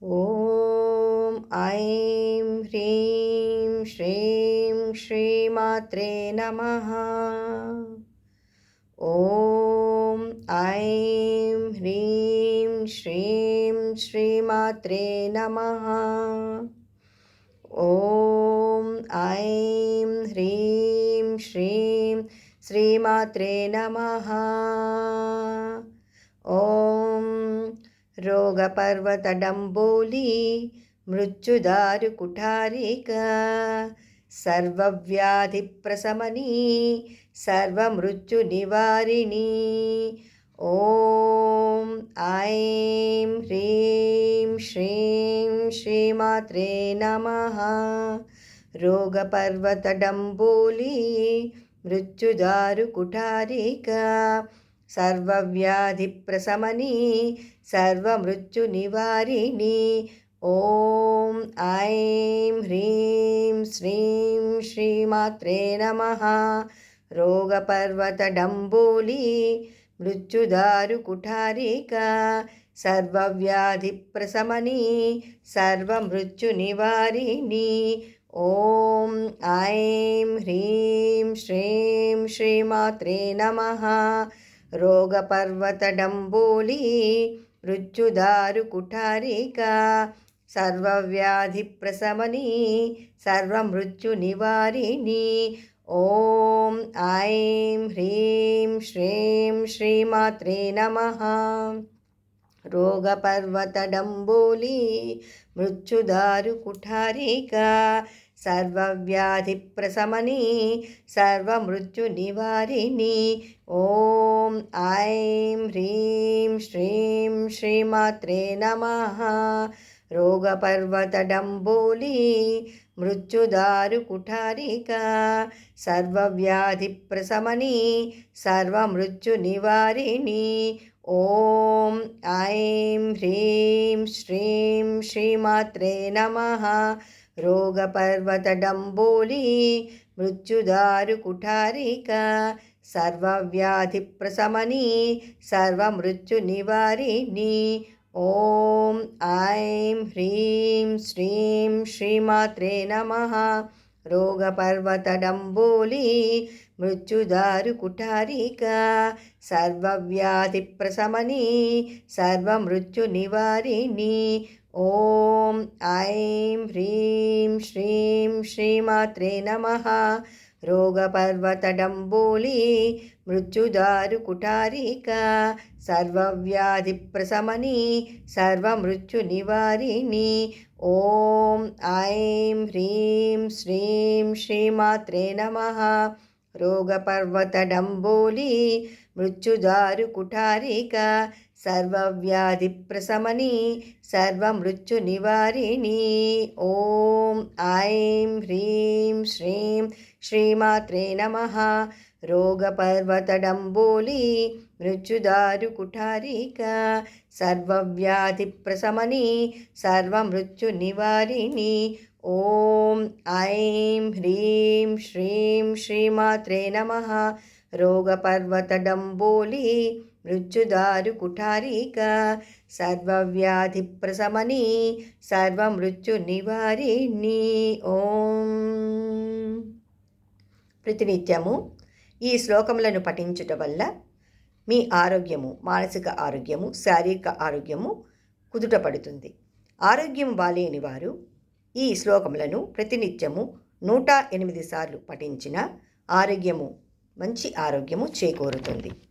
ఓం ఐం హ్రీం శ్రీం శ్రీమాత్రే నమః. ఓం ఐం హ్రీం శ్రీం శ్రీమాత్రే నమః. ఓం ఐం హ్రీం శ్రీం శ్రీమాత్రే నమః. ఓం రోగపర్వతడంబోలి మృత్యుదారుకుఠారికా సర్వవ్యాధిప్రశమనీ సర్వమృత్యునివారిణీ. ఓం ఐం హ్రీం శ్రీం శ్రీమాత్రే నమః. రోగపర్వతడంబోలి మృత్యుదారుకుఠారికా సర్వవ్యాధిప్రశమనీ సర్వమృత్యునివారిణీ. ఓం ఐం హ్రీం శ్రీం శ్రీమాత్రే నమః. రోగపర్వతడంబోలి మృత్యుదారుకుఠారికా సర్వవ్యాధిప్రశమనీ సర్వమృత్యునివారిణీ. ఓం ఐం హ్రీం శ్రీం శ్రీమాత్రే నమః. రోగపర్వతడంబోలి మృత్యుదారుకుఠారికా సర్వవ్యాధిప్రశమనీ సర్వమృత్యునివారిణీ. ఓం ఐం హ్రీం శ్రీం శ్రీమాత్రే నమః. రోగపర్వతడంబోలి మృత్యుదారుకుఠారికా సర్వవ్యాధిప్రశమనీ సర్వమృత్యునివారిణీ. ఓం ఐం హ్రీం శ్రీం శ్రీమాత్రే నమః. రోగపర్వతడంబోలి మృత్యుదారుకుఠారికా సర్వవ్యాధిప్రశమనీ సర్వమృత్యునివారిణీ. ఓం ఐం హ్రీం శ్రీం శ్రీమాత్రే నమః. రోగపర్వతడంబోలి మృత్యుదారుకుఠారికా సర్వవ్యాధిప్రశమనీ సర్వమృత్యునివారిణీ. ఓం ఐం హ్రీం శ్రీం శ్రీమాత్రే నమః. రోగపర్వతడంబోలి మృత్యుదారుకుఠారికా సర్వవ్యాధిప్రశమనీ సర్వమృత్యునివారిణీ. ఓం ఐం హ్రీం శ్రీం శ్రీమాత్రే నమః. రోగపర్వతడంబోలి మృత్యుదారుకుఠారికా సర్వవ్యాధిప్రశమనీ సర్వమృత్యునివారిణీ. ఓం ఐం హ్రీం శ్రీం శ్రీమాత్రే నమః. రోగపర్వతడంబోలి మృత్యుదారుకుఠారికా సర్వవ్యాధిప్రశమనీ సర్వమృత్యునివారిణీ. ఓం ఐం హ్రీం శ్రీం శ్రీమాత్రే నమః. రోగపర్వతడంబోలి మృత్యుదారుకుఠారికా సర్వవ్యాధిప్రశమనీ సర్వమృత్యునివారిణీ. ఓం ఐం హ్రీం శ్రీం శ్రీమాత్రే నమః. రోగపర్వతడంబోలి మృత్యుదారుకుఠారికా సర్వవ్యాధిప్రశమనీ సర్వమృత్యునివారిణీ. ఓం. ప్రతినిత్యము ఈ శ్లోకములను పఠించుట వల్ల మీ ఆరోగ్యము, మానసిక ఆరోగ్యము, శారీరక ఆరోగ్యము కుదుటపడుతుంది. ఆరోగ్యం బాలేని వారు ఈ శ్లోకములను ప్రతినిత్యము 108 సార్లు పఠించిన మంచి ఆరోగ్యము చేకూరుతుంది.